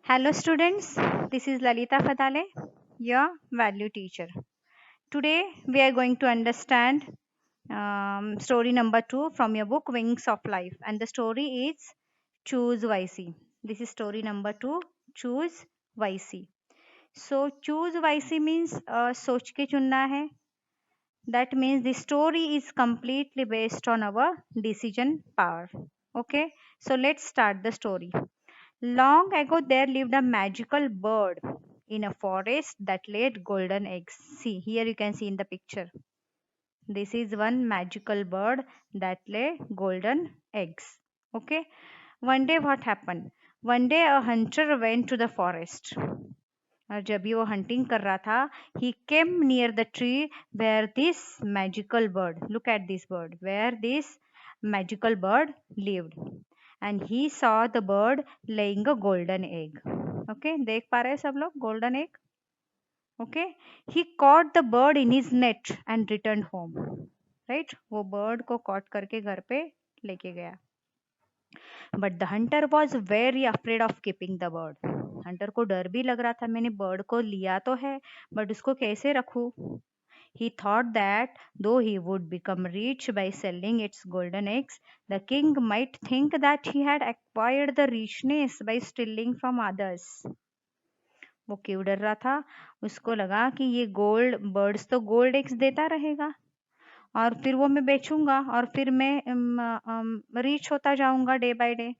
Hello students, this is Lalita Fatale, your value teacher. Today we are going to understand story number 2 from your book Wings of Life, and the story is Choose Wisely. This is story number 2, Choose Wisely. So choose wisely means सोच के चुनना है. That means the story is completely based on our decision power. Okay, so let's start the story. Long ago, there lived a magical bird in a forest that laid golden eggs. See, here you can see in the picture. This is one magical bird that lay golden eggs. Okay. One day, what happened? One day, a hunter went to the forest. और जब भी वो hunting कर रहा था, he came near the tree where this magical bird, look at this bird, where this magical bird lived, and he saw the bird laying a golden egg. Okay, देख पा रहे हैं सब लोग golden egg? Okay, he caught the bird in his net and returned home. Right, वो bird को caught करके घर पे लेके गया. But the hunter was very afraid of keeping the bird. Hunter को डर भी लग रहा था, मैंने बर्ड को लिया तो है बट उसको कैसे रखूं. He thought that though he would become rich by selling its golden eggs, the king might think that he had acquired the richness by stealing from others. वो क्यों डर रहा था? उसको लगा कि ये गोल्ड बर्ड्स तो गोल्ड एग्स देता रहेगा और फिर वो मैं बेचूंगा और फिर मैं रिच होता जाऊंगा डे बाय डे.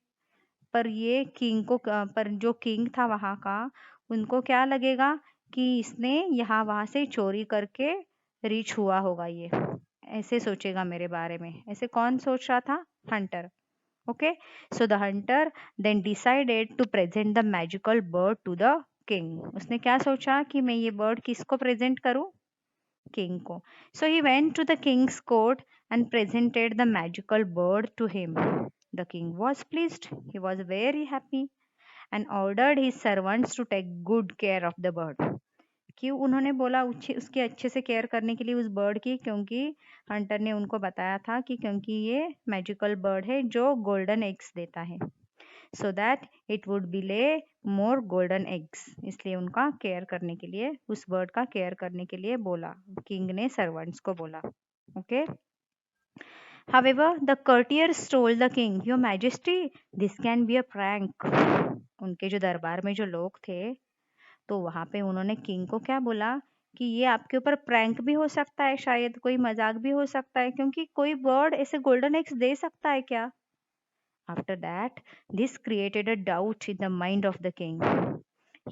पर ये किंग को पर जो किंग था वहां का, उनको क्या लगेगा कि इसने यहाँ वहां से चोरी करके रिच हुआ होगा, ये ऐसे सोचेगा मेरे बारे में. ऐसे कौन सोच रहा था? Hunter. Okay, so the hunter then decided to present the magical bird to the king. उसने क्या सोचा कि मैं ये बर्ड किसको प्रेजेंट करूं? किंग को. So he went to the king's court and presented the magical bird to him. The king was pleased. He was very happy and ordered his servants to take good care of the bird. क्यों उन्होंने बोला उसकी अच्छे से care करने के लिए उस बर्ड की? क्योंकि हंटर ने उनको बताया था कि क्योंकि ये मैजिकल बर्ड है जो गोल्डन एग्स देता है, so that it would be ले मोर गोल्डन एग्स. इसलिए उनका केयर करने के लिए, उस बर्ड का केयर करने के लिए बोला, किंग ने सर्वेंट्स को बोला. Okay. However, the courtiers told the king, Your Majesty, this can be a prank. उनके जो दरबार में जो लोग थे, तो वहां पे उन्होंने किंग को क्या बोला कि ये आपके ऊपर प्रैंक भी हो सकता है, शायद कोई मजाक भी हो सकता है, क्योंकि कोई बर्ड ऐसे गोल्डन एग्स दे सकता है क्या? After that, this created a doubt in the mind of the king.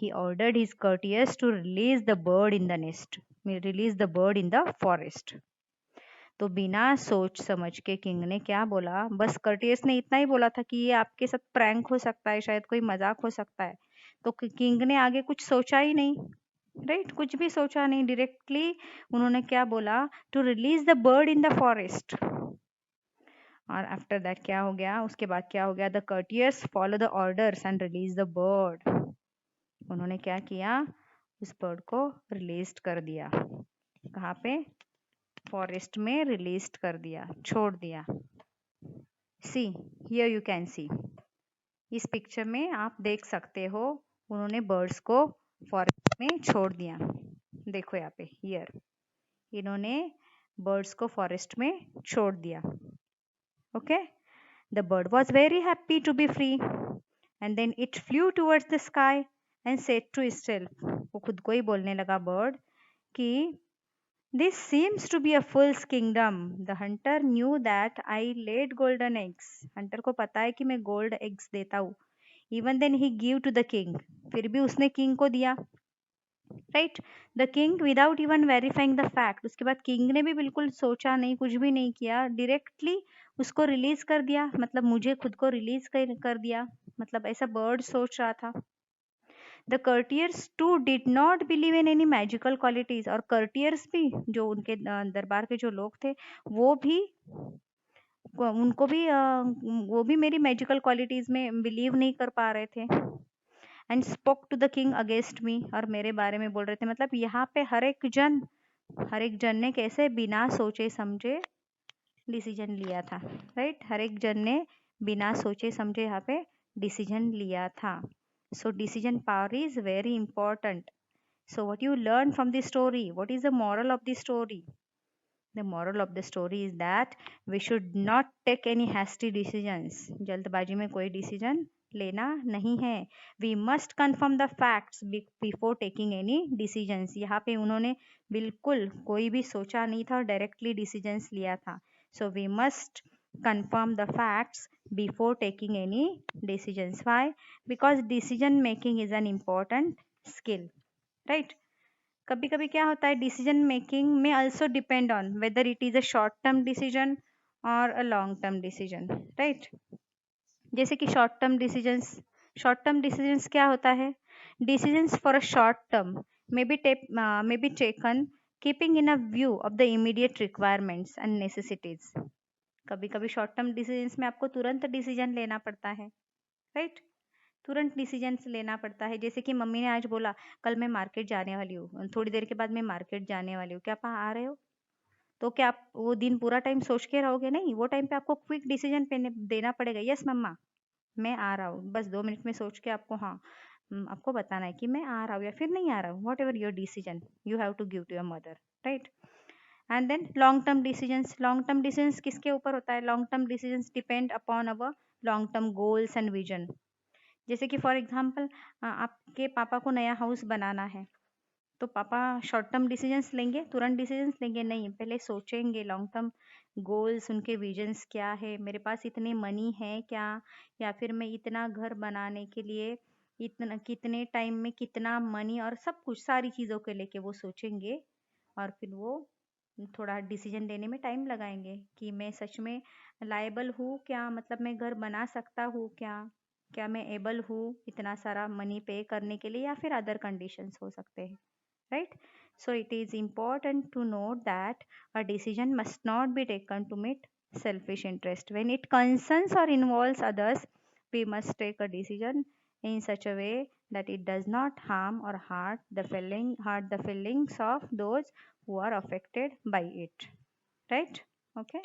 He ordered his courtiers to release the bird in the nest, release the bird in the forest. तो बिना सोच समझ के king ने क्या बोला, बस कर्टियस ने इतना ही बोला था कि ये आपके साथ प्रैंक हो सकता है, शायद कोई मजाक हो सकता है. तो किंग ने आगे कुछ सोचा ही नहीं. राइट, कुछ भी सोचा नहीं, डायरेक्टली उन्होंने क्या बोला, to release the bird in the forest. और आफ्टर दैट क्या हो गया, उसके बाद क्या हो गया, the courtiers follow the orders and release the bird. उन्होंने क्या किया, उस बर्ड को रिलीज कर दिया. कहाँ पे? फॉरेस्ट में रिलीज कर दिया, छोड़ दिया. सी, हियर यू कैन सी, इस पिक्चर में आप देख सकते हो उन्होंने बर्ड्स को फॉरेस्ट में छोड़ दिया. देखो यहाँ पे, हियर इन्होंने बर्ड्स को फॉरेस्ट में छोड़ दिया. Okay. The bird was very happy to be free and then it flew towards the sky and said to itself. वो खुद को ही बोलने लगा बर्ड कि This seems to be a fool's kingdom. The hunter knew that I laid golden eggs. Hunter को पता है कि मैं gold eggs देता हूँ. Even then he gave to the king. फिर भी उसने king को दिया. Right? The king without even verifying the fact. उसके बाद king ने भी बिल्कुल सोचा नहीं, कुछ भी नहीं किया, directly उसको रिलीज कर दिया. मतलब मुझे खुद को रिलीज कर दिया, मतलब ऐसा bird सोच रहा था. The courtiers too did not believe in any magical qualities. और courtiers भी, जो उनके दरबार के जो लोग थे, वो भी उनको भी वो भी मेरी मैजिकल क्वालिटीज में बिलीव नहीं कर पा रहे थे. And spoke to the king against me, और मेरे बारे में बोल रहे थे. मतलब यहाँ पे हर एक जन ने कैसे बिना सोचे समझे डिसीजन लिया था. राइट, हर एक जन ने बिना सोचे समझे यहाँ पे डिसीजन लिया था. So decision power is very important. So what you learn from the story, what is the moral of the story? The moral of the story is that we should not take any hasty decisions. जल्दबाजी में कोई decision लेना नहीं है. We must confirm the facts before taking any decisions. यहाँ पे उन्होंने बिल्कुल कोई भी सोचा नहीं था और directly decisions लिया था. So we must confirm the facts before taking any decisions. Why? Because decision making is an important skill, right? कभी कभी क्या होता है, डिसीजन मेकिंग में also depend on whether it is a short term decision और a long term decision, right? जैसे कि short term decisions क्या होता है? Decisions for a short term may be taken keeping in a view of the immediate requirements and necessities. कभी कभी short term decisions में आपको तुरंत डिसीजन लेना पड़ता है, राइट? तुरंत डिसीजंस लेना पड़ता है. जैसे कि मम्मी ने आज बोला कल मैं मार्केट जाने वाली हूँ, थोड़ी देर के बाद मैं मार्केट जाने वाली हूँ, क्या आप आ रहे हो? तो क्या आप वो दिन पूरा टाइम सोच के रहोगे? नहीं, वो टाइम पे आपको क्विक डिसीजन देना पड़ेगा. यस मम्मा, मैं आ रहा हूँ. बस 2 मिनट में सोच के आपको, हाँ, आपको बताना है कि मैं आ रहा हूँ या फिर नहीं आ रहा हूँ. Whatever your decision you have to give to your mother, right? And then long term decisions किसके ऊपर होता है? Long term decisions depend upon our long term goals and vision. जैसे कि फॉर एग्जांपल आपके पापा को नया हाउस बनाना है, तो पापा शॉर्ट टर्म डिसीजंस लेंगे, तुरंत डिसीजंस लेंगे? नहीं, पहले सोचेंगे लॉन्ग टर्म गोल्स, उनके विजन्स क्या है, मेरे पास इतने मनी है क्या, या फिर मैं इतना घर बनाने के लिए इतना कितने टाइम में कितना मनी, और सब कुछ सारी चीज़ों के लेके वो सोचेंगे. और फिर वो थोड़ा डिसीजन लेने में टाइम लगाएंगे कि मैं सच में लायबल हूँ क्या, मतलब मैं घर बना सकता हूँ क्या, क्या मैं एबल हूँ इतना सारा मनी पे करने के लिए, या फिर अदर कंडीशंस हो सकते हैं, right? So it is important to note that a decision must not be taken to meet selfish interest. When it concerns or involves others, we must take a decision in such a way that it does not harm or hurt the feelings of those who are affected by it, right? Okay.